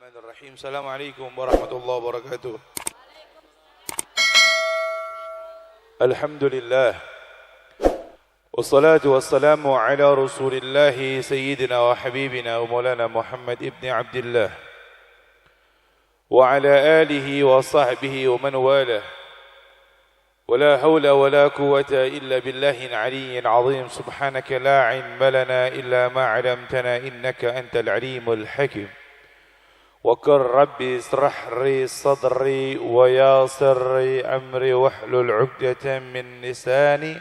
Bismillahirrahmanirrahim. Assalamualaikum warahmatullahi wabarakatuh. Alhamdulillah. Wassalatu wassalamu ala rasulillahi sayyidina wa habibina wa maulana Muhammad ibn Abdullah wa ala alihi wa sahbihi wa man walah. ولا حول ولا قوة إلا بالله العلي العظيم سبحانك لا علم لنا إلا ما علمتنا إنك أنت العليم الحكيم وقل ربي اشرح لي صدري ويسر لي أمري واحلل عقدة من لساني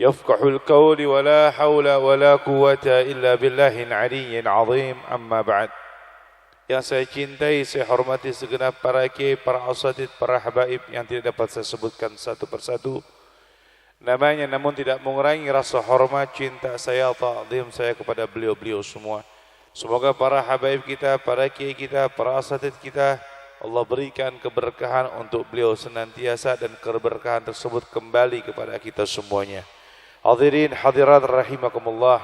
يفقه القول ولا حول ولا قوة إلا بالله العلي العظيم أما بعد. Yang saya cintai, saya hormati segenap para kiai, para asatidz, para habaib yang tidak dapat saya sebutkan satu persatu namanya, namun tidak mengurangi rasa hormat, cinta saya, ta'zim saya kepada beliau-beliau semua. Semoga para habaib kita, para kiai kita, para asatidz kita, Allah berikan keberkahan untuk beliau senantiasa dan keberkahan tersebut kembali kepada kita semuanya. Hadirin hadirat rahimakumullah.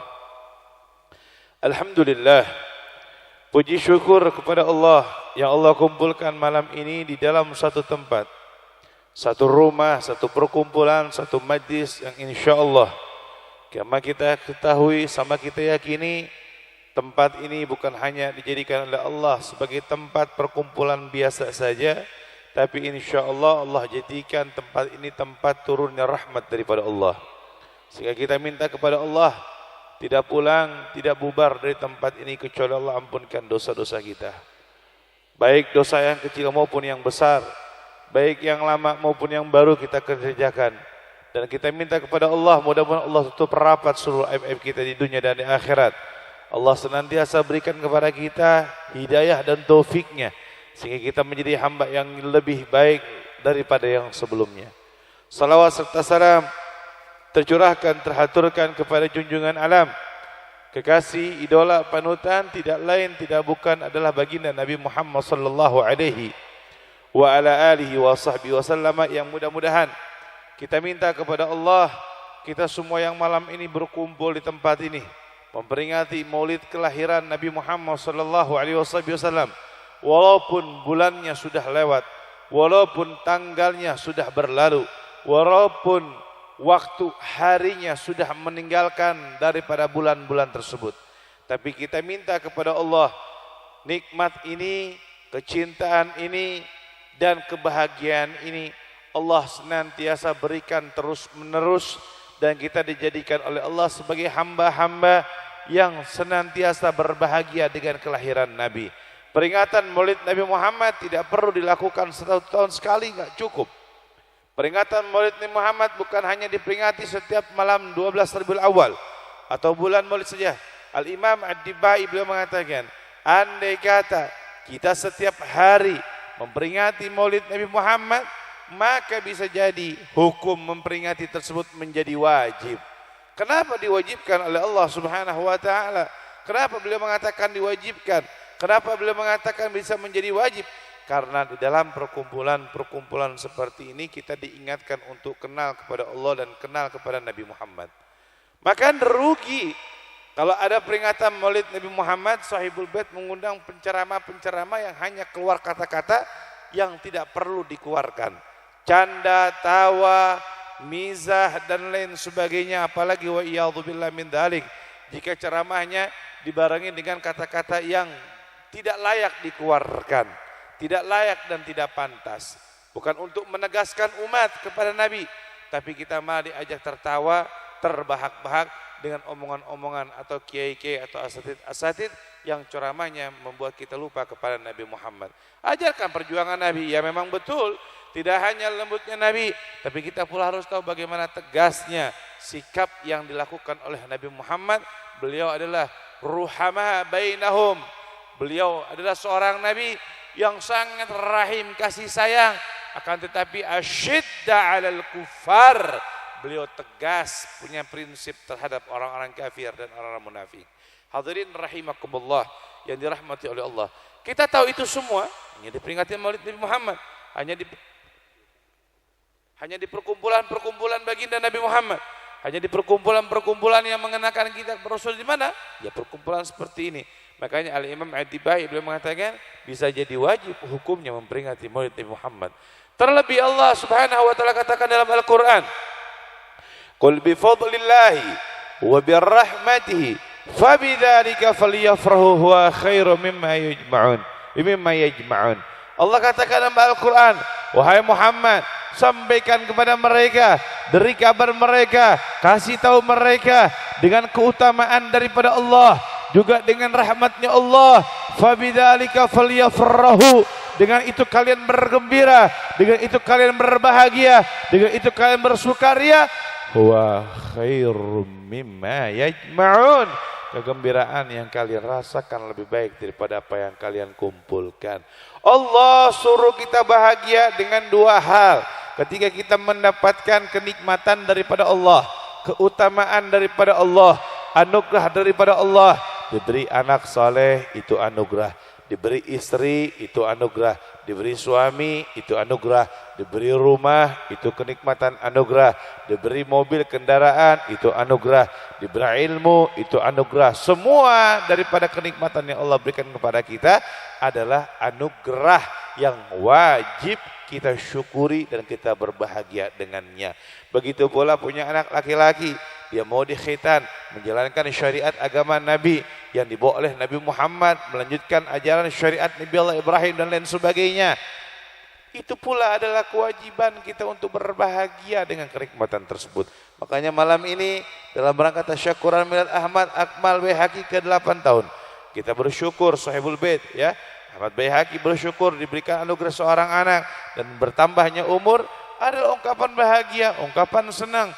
Alhamdulillah. Puji syukur kepada Allah yang Allah kumpulkan malam ini di dalam satu tempat, satu rumah, satu perkumpulan, satu majlis yang insya Allah kama kita ketahui, sama kita yakini, tempat ini bukan hanya dijadikan oleh Allah sebagai tempat perkumpulan biasa saja, tapi insya Allah Allah jadikan tempat ini tempat turunnya rahmat daripada Allah. Sehingga kita minta kepada Allah tidak pulang, tidak bubar dari tempat ini kecuali Allah ampunkan dosa-dosa kita. Baik dosa yang kecil maupun yang besar, baik yang lama maupun yang baru kita kerjakan. Dan kita minta kepada Allah, mudah-mudahan Allah tutup rapat seluruh aib-aib kita di dunia dan di akhirat. Allah senantiasa berikan kepada kita hidayah dan taufiknya, sehingga kita menjadi hamba yang lebih baik daripada yang sebelumnya. Salawat serta salam tercurahkan, terhaturkan kepada junjungan alam, kekasih, idola, panutan, tidak lain tidak bukan adalah baginda Nabi Muhammad sallallahu alaihi wa ala alihi wa sahbihi wasallam, yang mudah-mudahan kita minta kepada Allah, kita semua yang malam ini berkumpul di tempat ini memperingati maulid kelahiran Nabi Muhammad sallallahu alaihi wasallam, walaupun bulannya sudah lewat, walaupun tanggalnya sudah berlalu, walaupun waktu harinya sudah meninggalkan daripada bulan-bulan tersebut, tapi kita minta kepada Allah nikmat ini, kecintaan ini dan kebahagiaan ini Allah senantiasa berikan terus menerus, dan kita dijadikan oleh Allah sebagai hamba-hamba yang senantiasa berbahagia dengan kelahiran Nabi. Peringatan maulid Nabi Muhammad tidak perlu dilakukan setahun tahun sekali, enggak cukup. Peringatan maulid Nabi Muhammad bukan hanya diperingati setiap malam 12 Rabiul Awal atau bulan maulid saja. Al-Imam Ad-Dibai beliau mengatakan, andai kata kita setiap hari memperingati maulid Nabi Muhammad, maka bisa jadi hukum memperingati tersebut menjadi wajib. Kenapa diwajibkan oleh Allah Subhanahu wa taala? Kenapa beliau mengatakan diwajibkan? Kenapa beliau mengatakan bisa menjadi wajib? Karena di dalam perkumpulan seperti ini kita diingatkan untuk kenal kepada Allah dan kenal kepada Nabi Muhammad. Maka rugi kalau ada peringatan maulid Nabi Muhammad, Sahibul Bait mengundang penceramah-penceramah yang hanya keluar kata-kata yang tidak perlu dikeluarkan. Canda, tawa, mizah dan lain sebagainya, apalagi wa iyadzubillah min dzalik, jika ceramahnya dibarengi dengan kata-kata yang tidak layak dikeluarkan, tidak layak dan tidak pantas. Bukan untuk menegaskan umat kepada Nabi, tapi kita malah diajak tertawa, terbahak-bahak dengan omongan-omongan atau kiai-kiai atau asatidz yang ceramahnya membuat kita lupa kepada Nabi Muhammad. Ajarkan perjuangan Nabi, ya memang betul, tidak hanya lembutnya Nabi, tapi kita pula harus tahu bagaimana tegasnya sikap yang dilakukan oleh Nabi Muhammad. Beliau adalah ruhama bainahum. Beliau adalah seorang Nabi yang sangat rahim, kasih sayang, akan tetapi asyidda 'alal kufar. Beliau tegas, punya prinsip terhadap orang-orang kafir dan orang-orang munafik. Hadirin rahimakumullah yang dirahmati oleh Allah. Kita tahu itu semua hanya diperingati maulid Nabi Muhammad, hanya di perkumpulan-perkumpulan baginda Nabi Muhammad, hanya di perkumpulan-perkumpulan yang mengenakan kita Rasul di mana? Ya perkumpulan seperti ini. Makanya Al-Imam At-Tibai beliau mengatakan bisa jadi wajib hukumnya memperingati Maulid Nabi Muhammad. Terlebih Allah Subhanahu wa taala katakan dalam Al-Qur'an, "Qul bi fadlillahi wa bi rahmatihi fabidzalika falyafrahu huwa khairum mimma yajma'un." Allah katakan dalam Al-Qur'an, wahai Muhammad, sampaikan kepada mereka, beri kabar mereka, kasih tahu mereka dengan keutamaan daripada Allah, juga dengan rahmatnya Allah. Fabidzalika falyafrahu, dengan itu kalian bergembira, dengan itu kalian berbahagia, dengan itu kalian bersukaria. Huwa khairum mimma yajma'un, kegembiraan yang kalian rasakan lebih baik daripada apa yang kalian kumpulkan. Allah suruh kita bahagia dengan dua hal. Ketika kita mendapatkan kenikmatan daripada Allah, keutamaan daripada Allah, anugerah daripada Allah, diberi anak saleh itu anugerah, diberi istri itu anugerah, diberi suami itu anugerah, diberi rumah itu kenikmatan anugerah, diberi mobil kendaraan itu anugerah, diberi ilmu itu anugerah. Semua daripada kenikmatan yang Allah berikan kepada kita adalah anugerah yang wajib kita syukuri dan kita berbahagia dengannya. Begitu pula punya anak laki-laki, dia mau dikhitan, menjalankan syariat agama Nabi yang dibawa oleh Nabi Muhammad, melanjutkan ajaran syariat Nabi Allah Ibrahim dan lain sebagainya. Itu pula adalah kewajiban kita untuk berbahagia dengan kenikmatan tersebut. Makanya malam ini dalam rangka tasyakuran Milad Ahmad Akmal Baihaqi ke-8 tahun, kita bersyukur Sahibul Bait ya, Ahmad Baihaqi bersyukur diberikan anugerah seorang anak dan bertambahnya umur adalah ungkapan bahagia, ungkapan senang.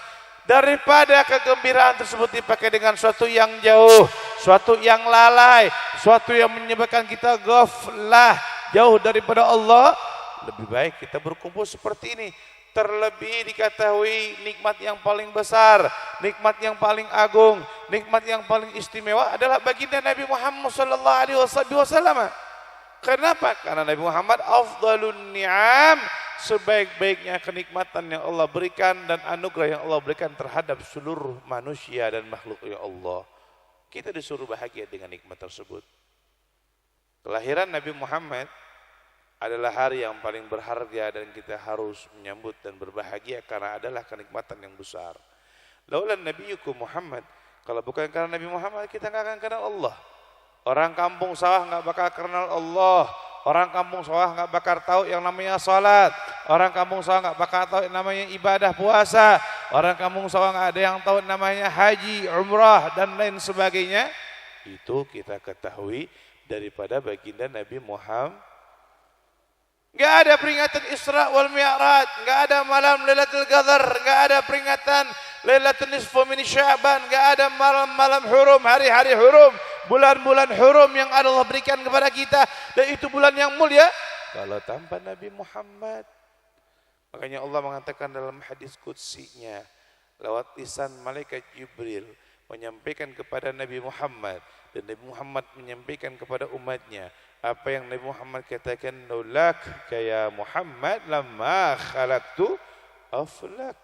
Daripada kegembiraan tersebut dipakai dengan suatu yang jauh, suatu yang lalai, suatu yang menyebabkan kita ghaflah, jauh daripada Allah, lebih baik kita berkumpul seperti ini. Terlebih diketahui nikmat yang paling besar, nikmat yang paling agung, nikmat yang paling istimewa adalah baginda Nabi Muhammad sallallahu alaihi wasallam. Kenapa? Karena Nabi Muhammad afdalun ni'am, sebaik-baiknya kenikmatan yang Allah berikan dan anugerah yang Allah berikan terhadap seluruh manusia dan makhluk ya Allah. Kita disuruh bahagia dengan nikmat tersebut. Kelahiran Nabi Muhammad adalah hari yang paling berharga dan kita harus menyambut dan berbahagia karena adalah kenikmatan yang besar. Laulan nabiyukum Muhammad, kalau bukan karena Nabi Muhammad kita nggak akan kenal Allah. Orang kampung sawah nggak bakal kenal Allah. Orang kampung sawah nggak bakal tahu yang namanya salat. Orang kampung sawah nggak bakal tahu yang namanya ibadah puasa. Orang kampung sawah nggak ada yang tahu namanya haji, umrah dan lain sebagainya. Itu kita ketahui daripada baginda Nabi Muhammad. Nggak ada peringatan Isra wal Mi'raj, nggak ada malam Lailatul Qadar, nggak ada peringatan Lailatul Nisfu min Sya'ban, nggak ada malam-malam hurum, hari-hari hurum, bulan-bulan hurum yang Allah berikan kepada kita, dan itu bulan yang mulia kalau tanpa Nabi Muhammad. Makanya Allah mengatakan dalam hadis qudsinya lewat lisan malaikat Jibril menyampaikan kepada Nabi Muhammad, dan Nabi Muhammad menyampaikan kepada umatnya apa yang Nabi Muhammad katakan, laulak ya Muhammad lama khalaqtu aflak.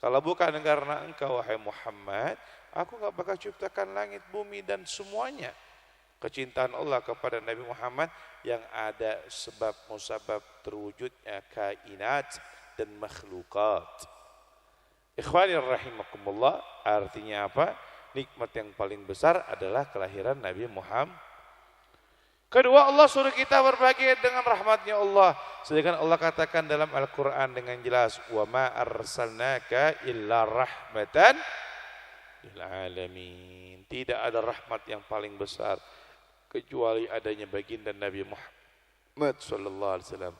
Kalau bukan karena engkau wahai Muhammad, aku enggak bakal ciptakan langit, bumi dan semuanya. Kecintaan Allah kepada Nabi Muhammad yang ada sebab musabab terwujudnya kainat dan makhlukat. Ikhwanir rahimakumullah, artinya apa? Nikmat yang paling besar adalah kelahiran Nabi Muhammad. Kedua, Allah suruh kita berbahagia dengan rahmatnya Allah. Sedangkan Allah katakan dalam Al-Quran dengan jelas, wa ma arsalnaka illa rahmatan lil alamin. Tidak ada rahmat yang paling besar kecuali adanya baginda Nabi Muhammad sallallahu alaihi wasallam.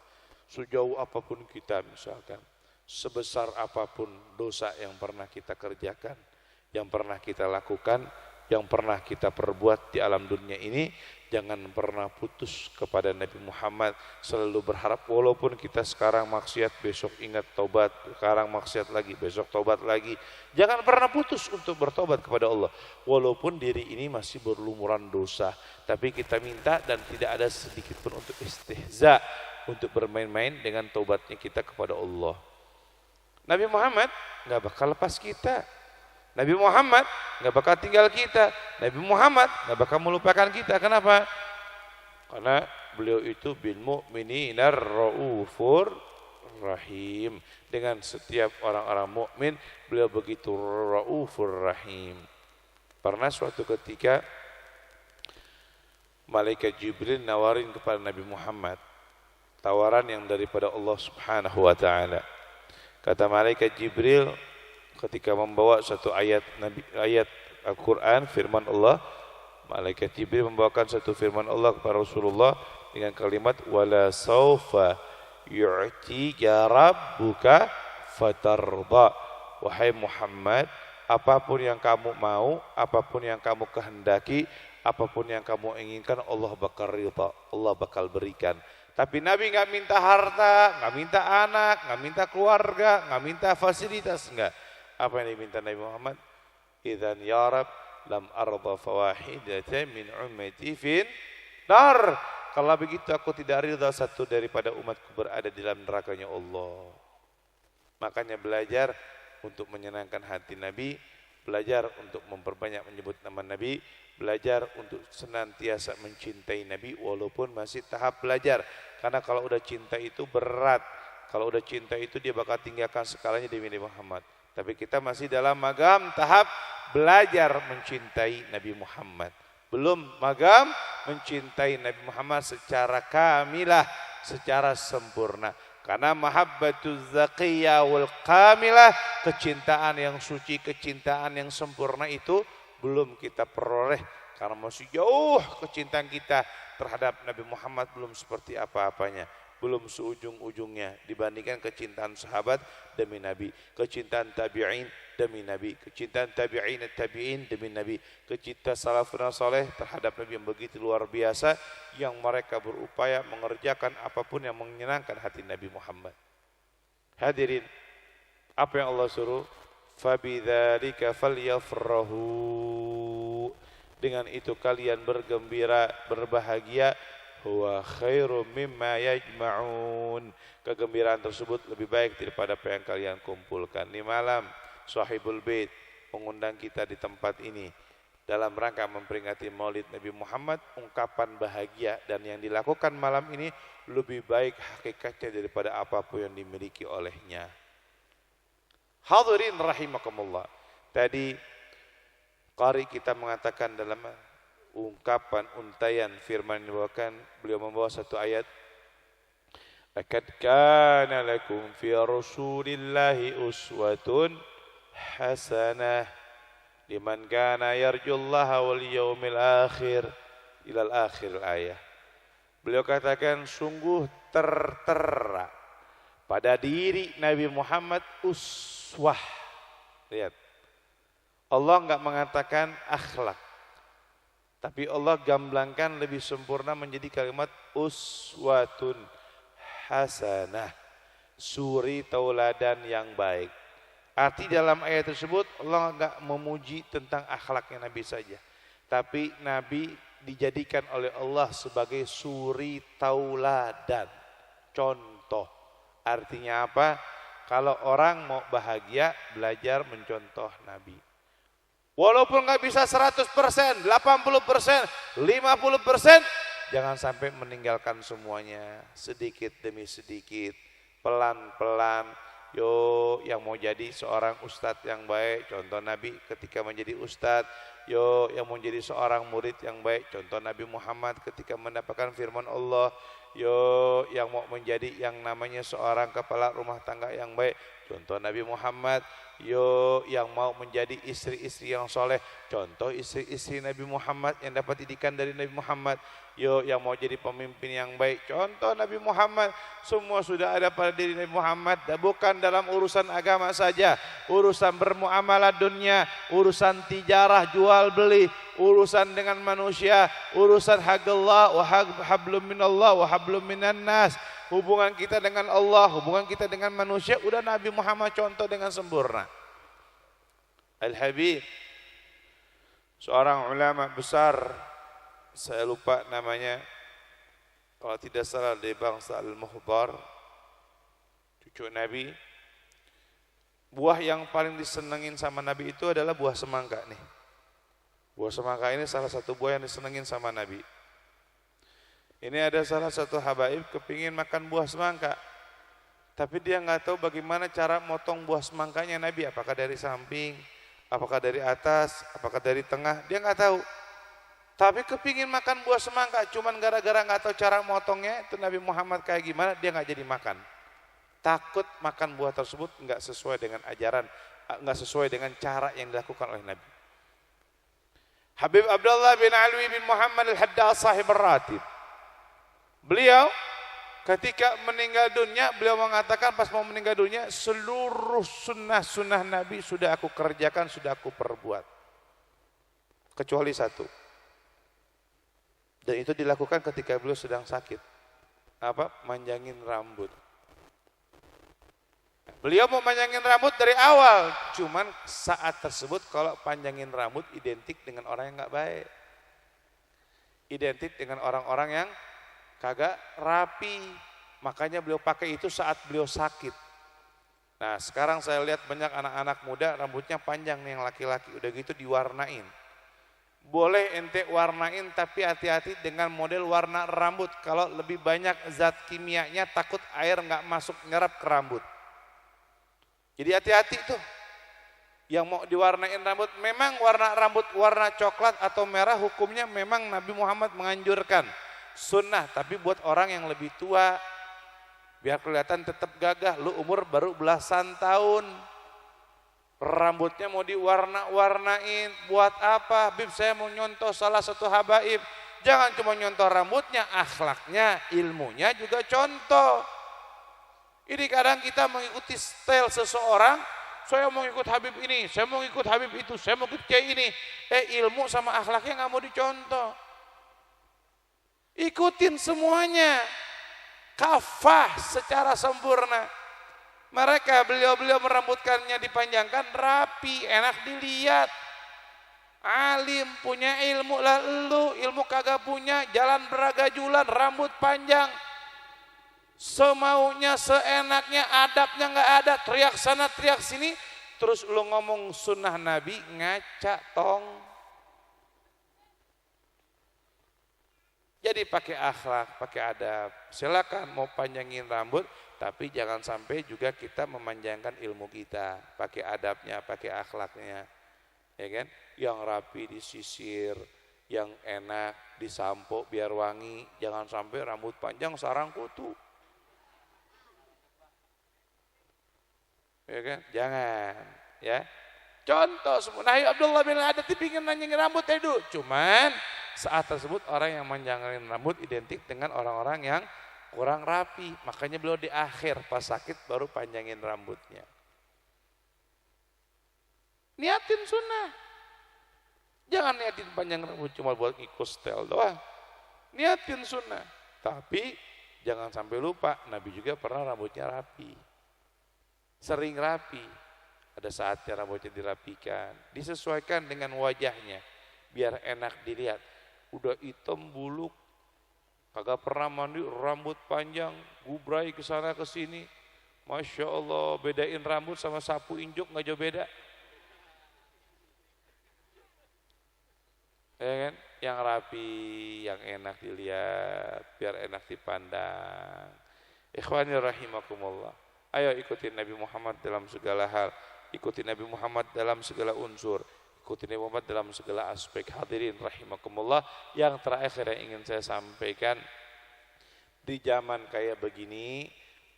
Sejauh apapun kita misalkan, sebesar apapun dosa yang pernah kita kerjakan, yang pernah kita lakukan, yang pernah kita perbuat di alam dunia ini, jangan pernah putus kepada Nabi Muhammad. Selalu berharap walaupun kita sekarang maksiat, besok ingat taubat, sekarang maksiat lagi, besok taubat lagi. Jangan pernah putus untuk bertobat kepada Allah. Walaupun diri ini masih berlumuran dosa, tapi kita minta dan tidak ada sedikit pun untuk istihza, untuk bermain-main dengan taubatnya kita kepada Allah. Nabi Muhammad gak bakal lepas kita. Nabi Muhammad nggak bakal tinggal kita. Nabi Muhammad nggak bakal melupakan kita. Kenapa? Karena beliau itu bil mu'minina raufur rahim. Dengan setiap orang-orang mukmin beliau begitu raufur rahim. Pernah suatu ketika malaikat Jibril nawarin kepada Nabi Muhammad tawaran yang daripada Allah Subhanahu wa taala. Kata malaikat Jibril ketika membawa satu ayat Al-Qur'an, firman Allah, malaikat Jibril membawakan satu firman Allah kepada Rasulullah dengan kalimat wala saufa yu'tika rabbuka fatarda. Wahai Muhammad, apapun yang kamu mau, apapun yang kamu kehendaki, apapun yang kamu inginkan, Allah bakal ridha, Allah bakal berikan. Tapi Nabi nggak minta harta, nggak minta anak, nggak minta keluarga, nggak minta fasilitas, enggak. Apa yang diminta Nabi Muhammad? Idzan ya Rab lam arda fawahidatan min ummati fin nar. Kalau begitu aku tidak ridha satu daripada umatku berada di dalam nerakanya Allah. Makanya belajar untuk menyenangkan hati Nabi, belajar untuk memperbanyak menyebut nama Nabi, belajar untuk senantiasa mencintai Nabi walaupun masih tahap belajar. Karena kalau udah cinta itu berat. Kalau udah cinta itu dia bakal tinggalkan segalanya demi Nabi Muhammad. Tapi kita masih dalam magam tahap belajar mencintai Nabi Muhammad. Belum magam mencintai Nabi Muhammad secara kamilah, secara sempurna. Karena mahabbatuz zakiyah wal kamilah, kecintaan yang suci, kecintaan yang sempurna itu belum kita peroleh. Karena masih jauh kecintaan kita terhadap Nabi Muhammad belum seperti apa-apanya. Belum seujung-ujungnya dibandingkan kecintaan sahabat demi Nabi, kecintaan tabi'in demi Nabi, kecintaan tabi'in demi Nabi, kecintaan salafun saleh terhadap Nabi yang begitu luar biasa, yang mereka berupaya mengerjakan apapun yang menyenangkan hati Nabi Muhammad. Hadirin, apa yang Allah suruh? Fabidzalika falyafrahu. Dengan itu kalian bergembira, berbahagia. Huwa khairum mimma yajma'un. Kegembiraan tersebut lebih baik daripada apa yang kalian kumpulkan. Di malam Sahibul Bait mengundang kita di tempat ini dalam rangka memperingati Maulid Nabi Muhammad, ungkapan bahagia, dan yang dilakukan malam ini lebih baik hakikatnya daripada apapun yang dimiliki olehnya. Hadirin rahimakumullah. Tadi qari kita mengatakan dalam ungkapan untayan firman yang dibawakan, beliau membawa satu ayat, laqad kana lakum fi rasulillahi uswatun hasanah liman kana yarjullaha wal yawmil akhir ilal akhir ayat. Beliau katakan sungguh tertera pada diri Nabi Muhammad uswah. Lihat, Allah enggak mengatakan akhlak, tapi Allah gamblangkan lebih sempurna menjadi kalimat uswatun hasanah, suri tauladan yang baik. Arti dalam ayat tersebut Allah enggak memuji tentang akhlaknya Nabi saja, tapi Nabi dijadikan oleh Allah sebagai suri tauladan, contoh. Artinya apa? Kalau orang mau bahagia, belajar mencontoh Nabi. Walaupun nggak bisa 100%, 80%, 50%, jangan sampai meninggalkan semuanya, sedikit demi sedikit, pelan-pelan. Yo yang mau jadi seorang ustadz yang baik, contoh Nabi ketika menjadi ustadz. Yo yang mau jadi seorang murid yang baik, contoh Nabi Muhammad ketika mendapatkan firman Allah. Yo yang mau menjadi yang namanya seorang kepala rumah tangga yang baik, contoh Nabi Muhammad. Yo yang mau menjadi istri-istri yang soleh, contoh istri-istri Nabi Muhammad yang dapat didikan dari Nabi Muhammad. Yo yang mau jadi pemimpin yang baik, contoh Nabi Muhammad. Semua sudah ada pada diri Nabi Muhammad, dan bukan dalam urusan agama saja, urusan bermuamalah dunia, urusan tijarah jual beli, urusan dengan manusia, urusan haqqullah wa hablum minallah wa hablum minan nas. Hubungan kita dengan Allah, hubungan kita dengan manusia, udah Nabi Muhammad contoh dengan sempurna. Al-Habib, seorang ulama besar, saya lupa namanya, kalau tidak salah dari bangsa Al-Muhdar, cucu Nabi, buah yang paling disenengin sama Nabi itu adalah buah semangka nih. Buah semangka ini salah satu buah yang disenengin sama Nabi. Ini ada salah satu habaib kepingin makan buah semangka, tapi dia nggak tahu bagaimana cara motong buah semangkanya Nabi. Apakah dari samping, apakah dari atas, apakah dari tengah, dia nggak tahu. Tapi kepingin makan buah semangka, cuman gara-gara nggak tahu cara motongnya itu Nabi Muhammad kayak gimana, dia nggak jadi makan. Takut makan buah tersebut nggak sesuai dengan ajaran, nggak sesuai dengan cara yang dilakukan oleh Nabi. Habib Abdullah bin Alwi bin Muhammad al-Haddad sahib ar-Ratib. Beliau ketika meninggal dunia, beliau mengatakan pas mau meninggal dunia, seluruh sunnah-sunnah Nabi sudah aku kerjakan, sudah aku perbuat. Kecuali satu. Dan itu dilakukan ketika beliau sedang sakit. Apa? Manjangin rambut. Beliau mau manjangin rambut dari awal, cuman saat tersebut kalau panjangin rambut identik dengan orang yang nggak baik. Identik dengan orang-orang yang kagak rapi. Makanya beliau pakai itu saat beliau sakit. Nah, sekarang saya lihat banyak anak-anak muda rambutnya panjang nih yang laki-laki, udah gitu diwarnain. Boleh ente warnain tapi hati-hati dengan model warna rambut. Kalau lebih banyak zat kimianya takut air nggak masuk nyerap ke rambut. Jadi hati-hati tuh. Yang mau diwarnain rambut, memang warna rambut warna coklat atau merah hukumnya memang Nabi Muhammad menganjurkan. Sunnah, tapi buat orang yang lebih tua. Biar kelihatan tetap gagah, lu umur baru belasan tahun. Rambutnya mau diwarna-warnain, buat apa? Habib saya mau nyontoh salah satu habaib. Jangan cuma nyontoh rambutnya, akhlaknya, ilmunya juga contoh. Ini kadang kita mengikuti style seseorang, saya mau ikut Habib ini, saya mau ikut Habib itu, saya mau ikut kiai ini. Ilmu sama akhlaknya nggak mau dicontoh. Ikutin semuanya, kafah secara sempurna. Mereka beliau merambutkannya dipanjangkan rapi, enak dilihat. Alim punya ilmu lah lu, ilmu kagak punya, jalan beragajulan, rambut panjang. Semaunya, seenaknya, adabnya nggak ada, teriak sana, teriak sini, terus lu ngomong sunnah Nabi, ngaca tong. Jadi pakai akhlak, pakai adab. Silakan mau panjangin rambut, tapi jangan sampai juga kita memanjangkan ilmu kita, pakai adabnya, pakai akhlaknya, ya kan? Yang rapi disisir, yang enak disampo biar wangi, jangan sampai rambut panjang sarang kutu. Ya kan? Jangan, ya. Contoh semua. Nah, Abdullah bin Haddad pingin manjangin rambut itu. Cuman saat tersebut orang yang manjangin rambut identik dengan orang-orang yang kurang rapi. Makanya beliau di akhir pas sakit baru panjangin rambutnya. Niatin sunnah. Jangan niatin panjang rambut cuma buat ngikut style doang. Niatin sunnah. Tapi jangan sampai lupa Nabi juga pernah rambutnya rapi. Sering rapi, ada saatnya rambutnya dirapikan, disesuaikan dengan wajahnya, biar enak dilihat. Udah hitam buluk, kagak pernah mandi, rambut panjang, gubrai ke sana ke sini, masya Allah, bedain rambut sama sapu injuk nggak jauh beda, ya kan? Yang rapi, yang enak dilihat, biar enak dipandang. Ikhwani rahimakumullah. Ayo ikuti Nabi Muhammad dalam segala hal, ikuti Nabi Muhammad dalam segala unsur, ikuti Nabi Muhammad dalam segala aspek. Hadirin rahimakumullah, yang terakhir yang ingin saya sampaikan, di zaman kayak begini,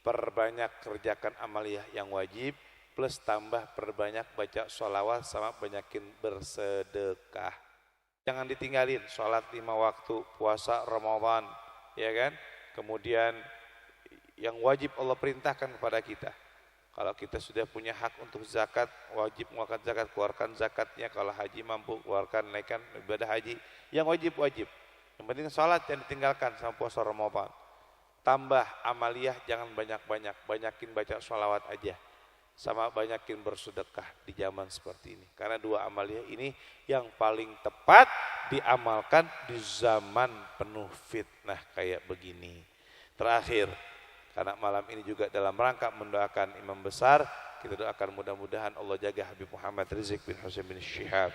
perbanyak kerjakan amaliyah yang wajib, plus tambah perbanyak baca sholawat sama banyakin bersedekah. Jangan ditinggalin sholat 5 waktu, puasa Ramadan, ya kan? Kemudian yang wajib Allah perintahkan kepada kita. Kalau kita sudah punya hak untuk zakat, wajib mengeluarkan zakat, keluarkan zakatnya. Kalau haji mampu, keluarkan, naikkan ibadah haji. Yang wajib. Yang penting sholat yang ditinggalkan sama puasa Ramadan. Tambah amaliyah jangan banyak-banyak, banyakin baca sholawat aja. Sama banyakin bersedekah di zaman seperti ini. Karena 2 amaliyah ini yang paling tepat diamalkan di zaman penuh fitnah kayak begini. Terakhir, karena malam ini juga dalam rangka mendoakan imam besar, Kita doakan mudah-mudahan Allah jaga Habib Muhammad Rizik bin Husain bin Syihab.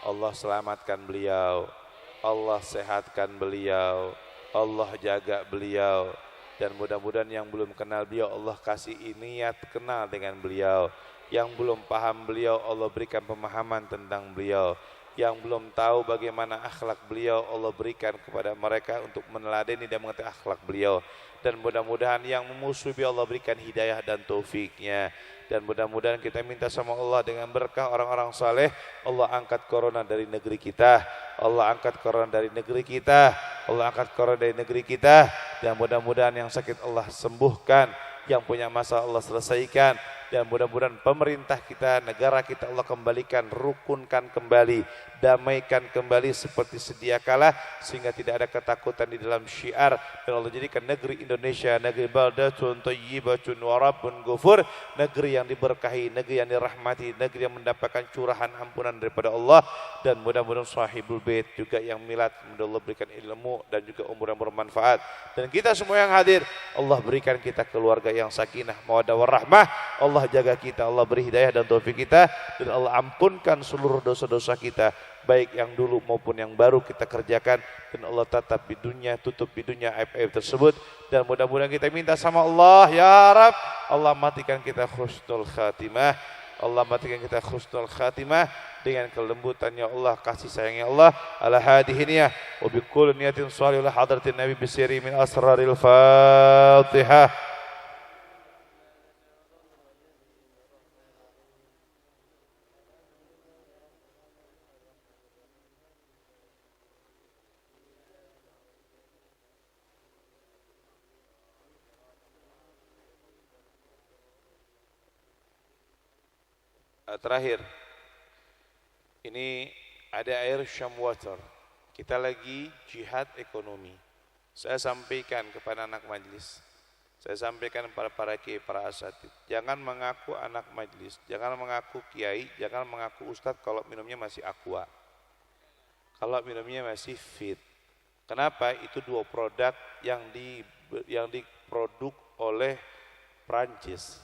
Allah selamatkan beliau, Allah sehatkan beliau, Allah jaga beliau. Dan mudah-mudahan yang belum kenal beliau Allah kasih niat kenal dengan beliau. Yang belum paham beliau Allah berikan pemahaman tentang beliau. Yang belum tahu bagaimana akhlak beliau Allah berikan kepada mereka untuk meneladani dan mengerti akhlak beliau. Dan mudah-mudahan yang memusuhi Allah berikan hidayah dan taufiknya. Dan mudah-mudahan kita minta sama Allah dengan berkah orang-orang saleh, Allah angkat corona dari negeri kita. Allah angkat corona dari negeri kita. Allah angkat corona dari negeri kita. Dan mudah-mudahan yang sakit Allah sembuhkan, yang punya masalah Allah selesaikan. Dan mudah-mudahan pemerintah kita, negara kita Allah kembalikan, rukunkan kembali, damaikan kembali seperti sedia kala, sehingga tidak ada ketakutan di dalam syiar. Dan Allah jadikan negeri Indonesia negeri baldatun thayyibatun wa rabbun ghafur, negeri yang diberkahi, negeri yang dirahmati, negeri yang mendapatkan curahan ampunan daripada Allah. Dan mudah-mudahan sahibul bait juga yang milad, mudah Allah berikan ilmu dan juga umur yang bermanfaat. Dan kita semua yang hadir Allah berikan kita keluarga yang sakinah mawaddah warahmah. Allah jaga kita, Allah beri hidayah dan taufik kita, dan Allah ampunkan seluruh dosa-dosa kita, baik yang dulu maupun yang baru kita kerjakan. Dan Allah tatap di dunia, tutup di dunia aib-aib tersebut. Dan mudah-mudahan kita minta sama Allah, ya Rab, Allah matikan kita husnul khatimah. Allah matikan kita husnul khatimah dengan kelembutannya Allah, kasih sayangnya Allah. Ala hadihiniyah wa bi kulli niyatin shalihah hadratin nabi bisiri min asraril Fatihah. Terakhir, ini ada air Sham Water. Kita lagi jihad ekonomi. Saya sampaikan kepada anak majlis, saya sampaikan kepada para kiai, para asatid, jangan mengaku anak majlis, jangan mengaku kiai, jangan mengaku ustadz kalau minumnya masih aqua, kalau minumnya masih fit. Kenapa? Itu dua produk yang diproduk oleh Prancis,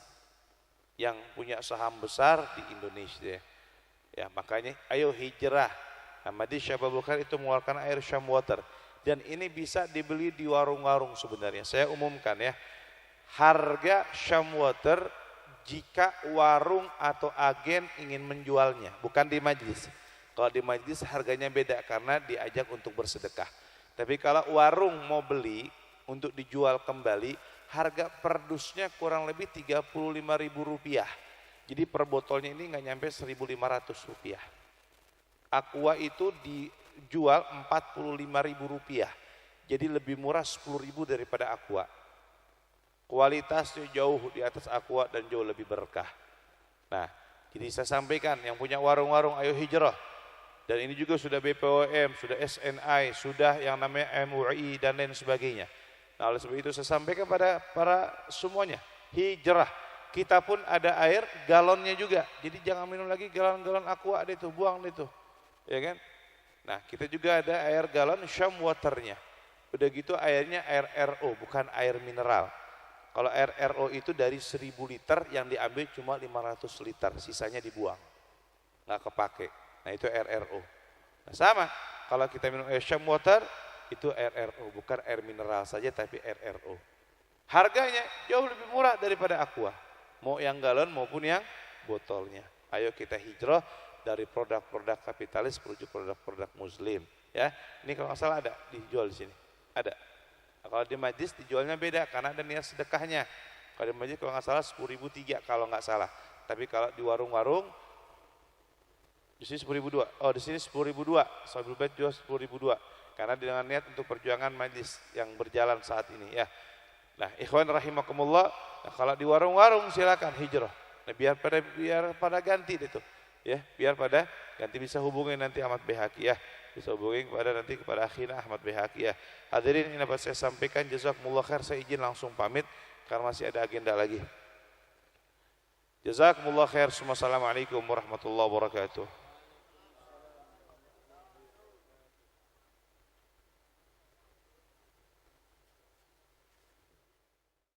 yang punya saham besar di Indonesia. Ya, makanya ayo hijrah. Ahmadi Syabab Bukhari itu mengeluarkan air Sham Water, dan ini bisa dibeli di warung-warung sebenarnya. Saya umumkan ya, harga Sham Water jika warung atau agen ingin menjualnya, bukan di majlis. Kalau di majlis harganya beda karena diajak untuk bersedekah. Tapi kalau warung mau beli untuk dijual kembali, harga per dusnya kurang lebih Rp35.000. Jadi per botolnya ini nggak nyampe Rp1.500. Aqua itu dijual Rp45.000. Jadi lebih murah Rp10.000 daripada Aqua. Kualitasnya jauh di atas Aqua dan jauh lebih berkah. Nah, jadi saya sampaikan yang punya warung-warung ayo hijrah. Dan ini juga sudah BPOM, sudah SNI, sudah yang namanya MUI dan lain sebagainya. Nah, oleh sebab itu saya sampaikan pada para semuanya, hijrah. Kita pun ada air galonnya juga. Jadi jangan minum lagi galon-galon aqua itu, buang itu. Ya kan? Nah, kita juga ada air galon Sham Waternya. Udah gitu airnya air RO, bukan air mineral. Kalau air RO itu dari 1.000 liter yang diambil cuma 500 liter, sisanya dibuang. Nggak kepake. Nah, itu air RO. Nah, sama, kalau kita minum air Sham Water, itu air RO, bukan air mineral saja tapi air RO. Harganya jauh lebih murah daripada aqua, mau yang galon maupun yang botolnya. Ayo kita hijrah dari produk-produk kapitalis menuju produk-produk muslim. Ya, ini kalau nggak salah ada dijual di sini, ada. Nah, kalau di majlis dijualnya beda karena ada niat sedekahnya. Kalau di majlis kalau nggak salah 10.003 kalau nggak salah. Tapi kalau di warung-warung di sini 10.002. Oh, di sini 10.002. Sahibul Bait jual 10.002. Karena dengan niat untuk perjuangan majlis yang berjalan saat ini ya. Nah, ikhwan rahimakumullah, nah, kalau di warung-warung silakan hijrah. Nah, biar pada ganti itu. Ya, biar pada ganti, bisa hubungi nanti Ahmad Bihaqi ya. Bisa hubungi kepada akhirnya Ahmad Bihaqi ya. Hadirin, ini dapat saya sampaikan, jazakumullah khair. Saya izin langsung pamit karena masih ada agenda lagi. Jazakumullah khair. Assalamualaikum warahmatullahi wabarakatuh.